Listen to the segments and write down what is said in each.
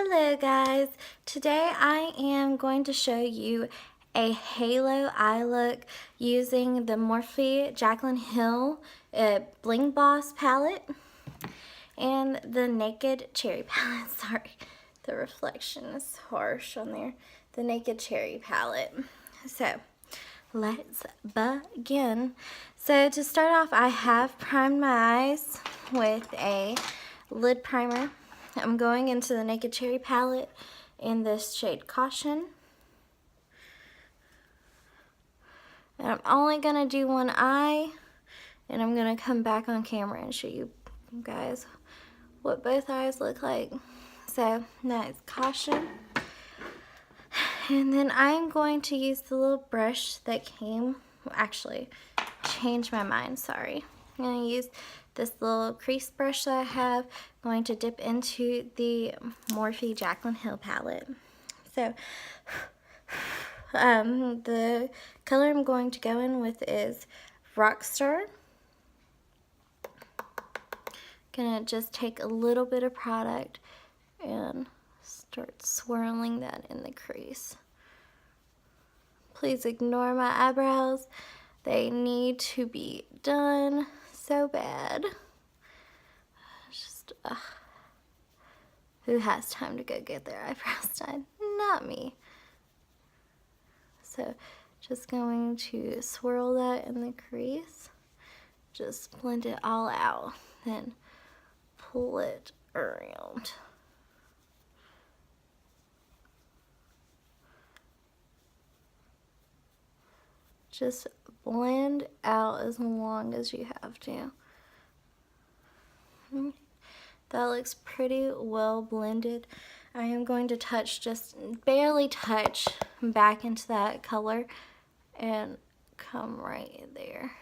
Hello guys, today I am going to show you a halo eye look using the Morphe Jaclyn Hill Bling Boss palette and the Naked Cherry palette. Sorry, the reflection is harsh on there. The Naked Cherry palette. So let's begin. So to start off, I have primed my eyes with a lid primer. I'm going into the Naked Cherry palette in this shade Caution. And I'm only going to do one eye, and I'm going to come back on camera and show you guys what both eyes look like. So that's Caution. And then I'm going to use the little brush that came, actually, changed my mind, sorry. I'm going to use this little crease brush that I have. I'm going to dip into the Morphe Jaclyn Hill palette. So, the color I'm going to go in with is Rockstar. Gonna just take a little bit of product and start swirling that in the crease. Please ignore my eyebrows. They need to be done so bad. Just, who has time to go get their eyebrows done? Not me. So just going to swirl that in the crease. Just blend it all out. Then pull it around. Just blend out as long as you have to. That looks pretty well blended. I am going to touch, just barely touch back into that color and come right there.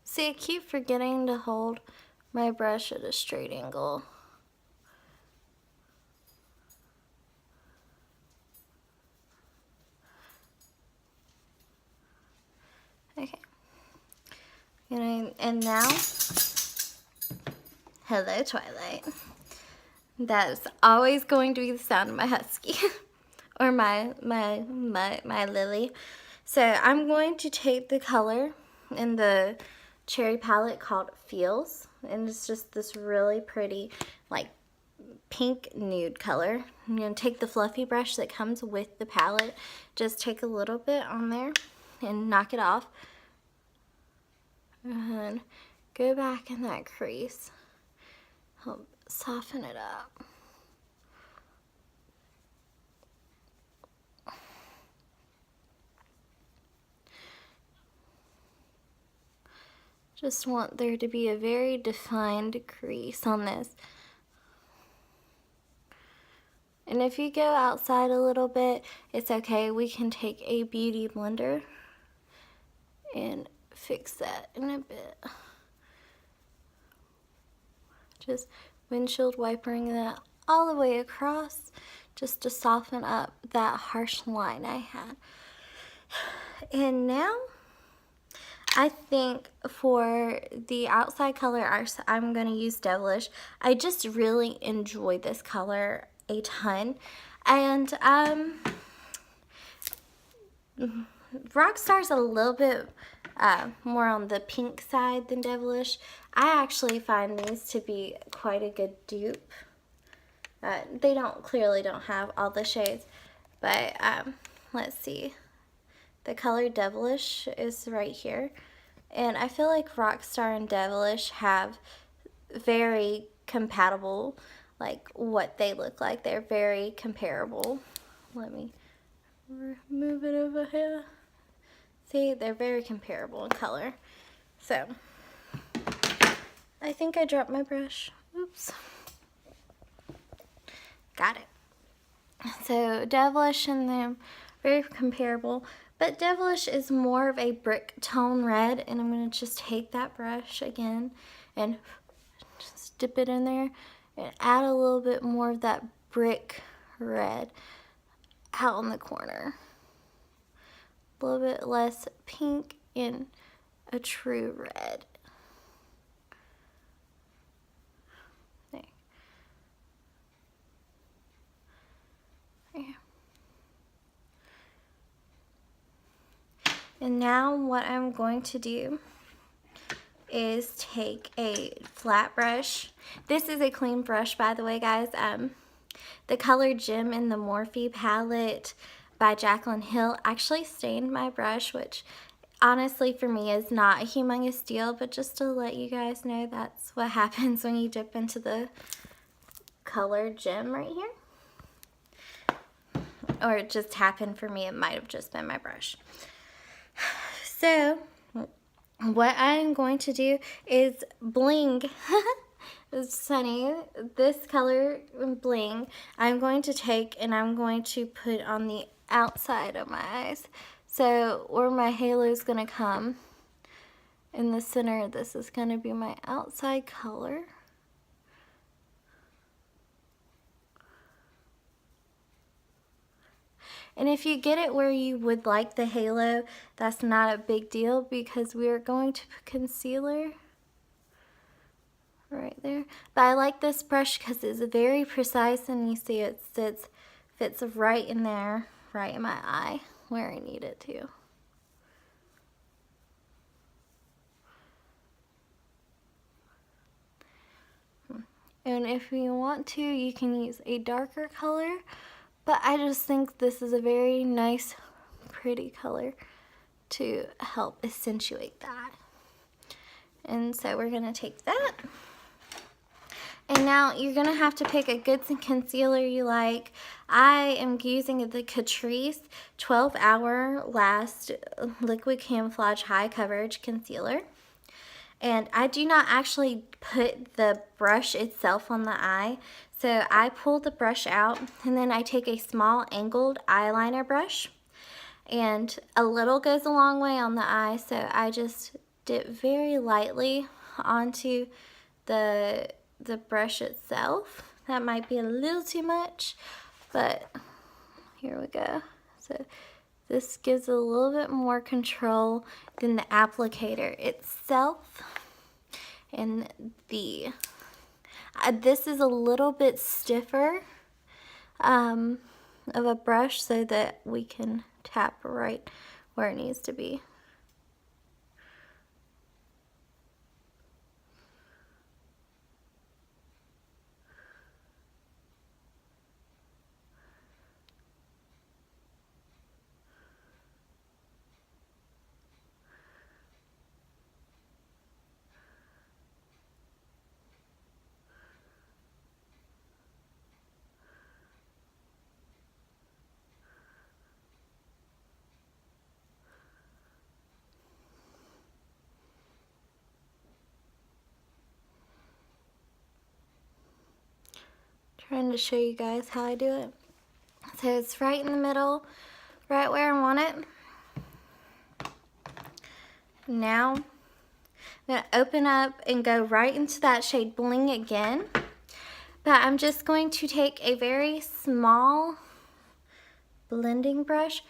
See, I keep forgetting to hold my brush at a straight angle. Okay. And now, hello Twilight. That's always going to be the sound of my husky or my Lily. So I'm going to take the color in the cherry palette called Feels, and it's just this really pretty like pink nude color. I'm going to take the fluffy brush that comes with the palette, just take a little bit on there and knock it off, and go back in that crease, help soften it up. Just want there to be a very defined crease on this. And if you go outside a little bit, it's okay. We can take a beauty blender and fix that in a bit. Just windshield wipering that all the way across just to soften up that harsh line I had. And now, I think for the outside color, I'm going to use Devilish. I just really enjoy this color a ton. And Rockstar's a little bit more on the pink side than Devilish. I actually find these to be quite a good dupe. They clearly don't have all the shades, but let's see. The color Devilish is right here. And I feel like Rockstar and Devilish have very compatible, like what they look like. They're very comparable. Let me move it over here. See, they're very comparable in color. So, I think I dropped my brush. Oops. Got it. So, Devilish and them, very comparable. But Devilish is more of a brick tone red, and I'm going to just take that brush again and just dip it in there and add a little bit more of that brick red. out in the corner. A little bit less pink and a true red. There. There. And now what I'm going to do is take a flat brush. This is a clean brush, by the way, guys. The color Gem in the Morphe palette by Jaclyn Hill actually stained my brush, which honestly for me is not a humongous deal, but just to let you guys know, that's what happens when you dip into the color Gem right here. Or it just happened for me. It might have just been my brush. So what I'm going to do is bling. It's funny. This color bling I'm going to take and I'm going to put on the outside of my eyes. So where my halo is going to come in the center, this is going to be my outside color. And if you get it where you would like the halo, that's not a big deal because we are going to put concealer right there. But I like this brush because it's very precise and you see it fits right in there, right in my eye where I need it to. And if you want to, you can use a darker color, but I just think this is a very nice, pretty color to help accentuate that. And so we're gonna take that. And now you're gonna have to pick a good concealer you like. I am using the Catrice 12-Hour Last Liquid Camouflage High Coverage Concealer. And I do not actually put the brush itself on the eye. So I pull the brush out and then I take a small angled eyeliner brush. And a little goes a long way on the eye, so I just dip very lightly onto the brush itself. That might be a little too much, but here we go. So this gives a little bit more control than the applicator itself. And this is a little bit stiffer of a brush so that we can tap right where it needs to be. Trying to show you guys how I do it. So it's right in the middle, right where I want it. Now I'm going to open up and go right into that shade Bling again. But I'm just going to take a very small blending brush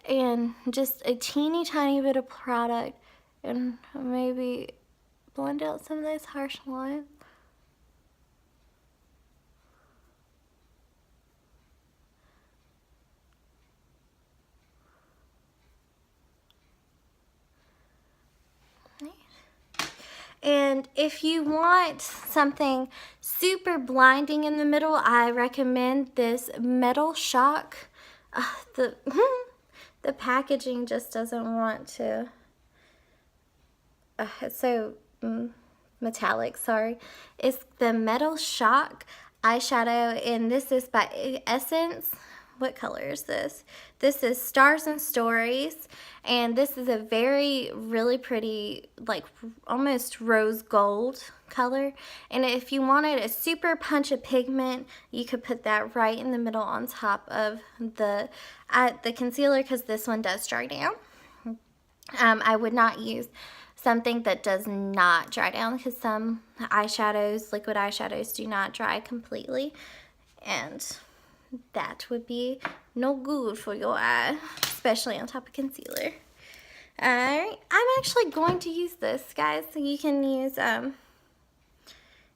and just a teeny tiny bit of product and maybe blend out some of those harsh lines. And if you want something super blinding in the middle, I recommend this Metal Shock. The packaging just doesn't want to. It's so metallic, sorry. It's the Metal Shock eyeshadow, and this is by Essence. What color is this? This is Stars and Stories, and this is a really pretty, like almost rose gold color. And if you wanted a super punch of pigment, you could put that right in the middle on top of the concealer, because this one does dry down. I would not use something that does not dry down, because some eyeshadows, liquid eyeshadows, do not dry completely. And that would be no good for your eye, especially on top of concealer. Alright, I'm actually going to use this, guys. So you can use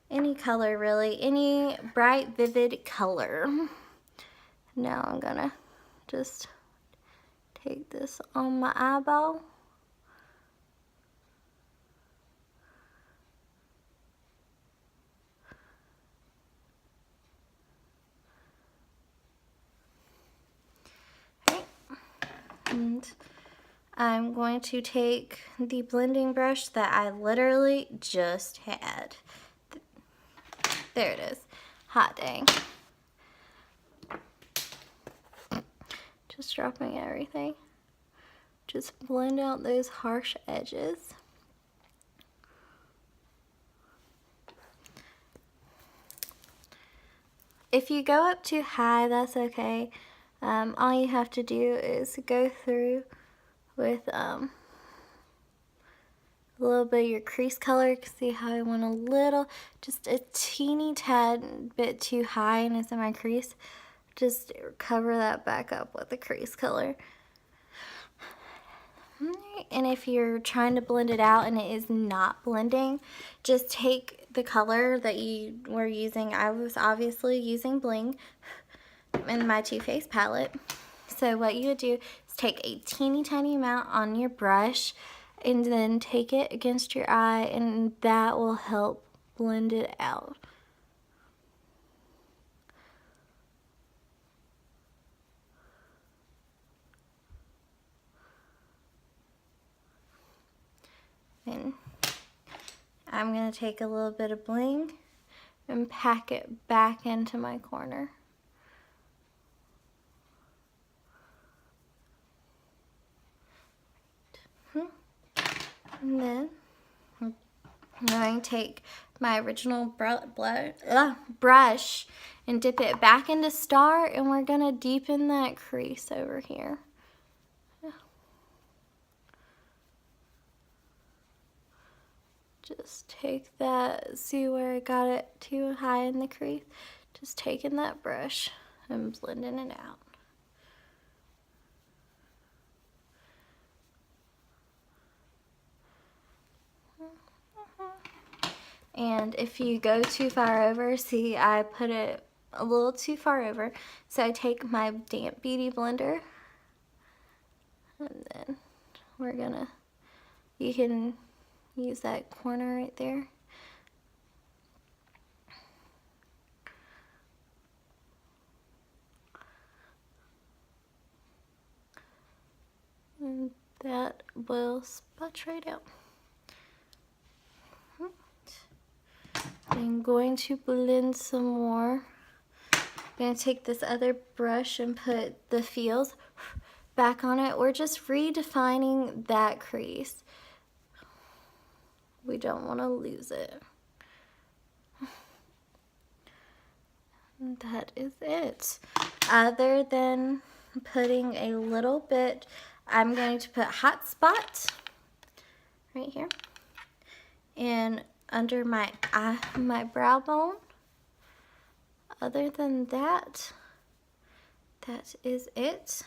any color, really, any bright, vivid color. Now I'm gonna just take this on my eyeball. Okay. And I'm going to take the blending brush that I literally just had. There it is. Hot dang. Just dropping everything. Just blend out those harsh edges. If you go up too high, that's okay. All you have to do is go through with a little bit of your crease color. See how I went a little, just a teeny tad bit too high and it's in my crease. Just cover that back up with the crease color. And if you're trying to blend it out and it is not blending, just take the color that you were using. I was obviously using Bling in my Too Faced palette. So what you would do is take a teeny tiny amount on your brush and then take it against your eye, and that will help blend it out. And I'm going to take a little bit of Bling and pack it back into my corner. And then I'm going to take my original brush and dip it back into Star, and we're going to deepen that crease over here. Just take that, see where I got it too high in the crease? Just taking that brush and blending it out. And if you go too far over, see I put it a little too far over, so I take my damp beauty blender, and then we're gonna, you can use that corner right there. And that will spot right out. I'm going to blend some more. I'm going to take this other brush and put the feels back on it. We're just redefining that crease. We don't want to lose it. And that is it. Other than putting a little bit, I'm going to put Hot Spot right here and under my eye, my brow bone. Other than that, that is it.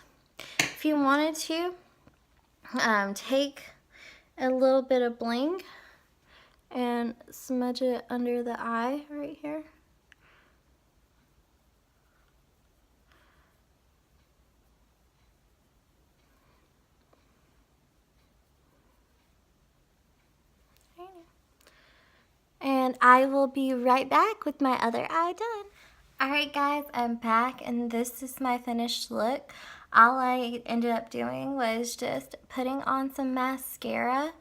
If you wanted to, take a little bit of Bling and smudge it under the eye right here. And I will be right back with my other eye done. Alright guys, I'm back and this is my finished look. All I ended up doing was just putting on some mascara,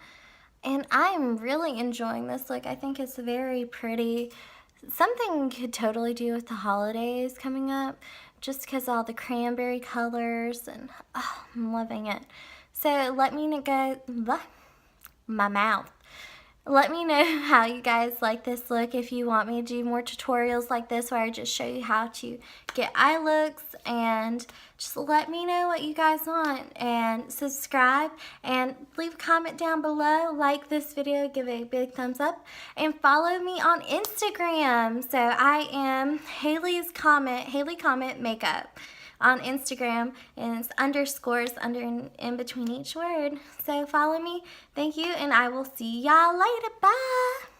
and I'm really enjoying this look. I think it's very pretty. Something you could totally do with the holidays coming up, just because all the cranberry colors, and oh, I'm loving it. So let me know, guys, my mouth. Let me know how you guys like this look, if you want me to do more tutorials like this where I just show you how to get eye looks, and just let me know what you guys want, and subscribe and leave a comment down below, like this video, give it a big thumbs up, and follow me on Instagram. So I am Haley Comet Makeup on Instagram, and it's underscores in between each word. So follow me. Thank you, and I will see y'all later. Bye.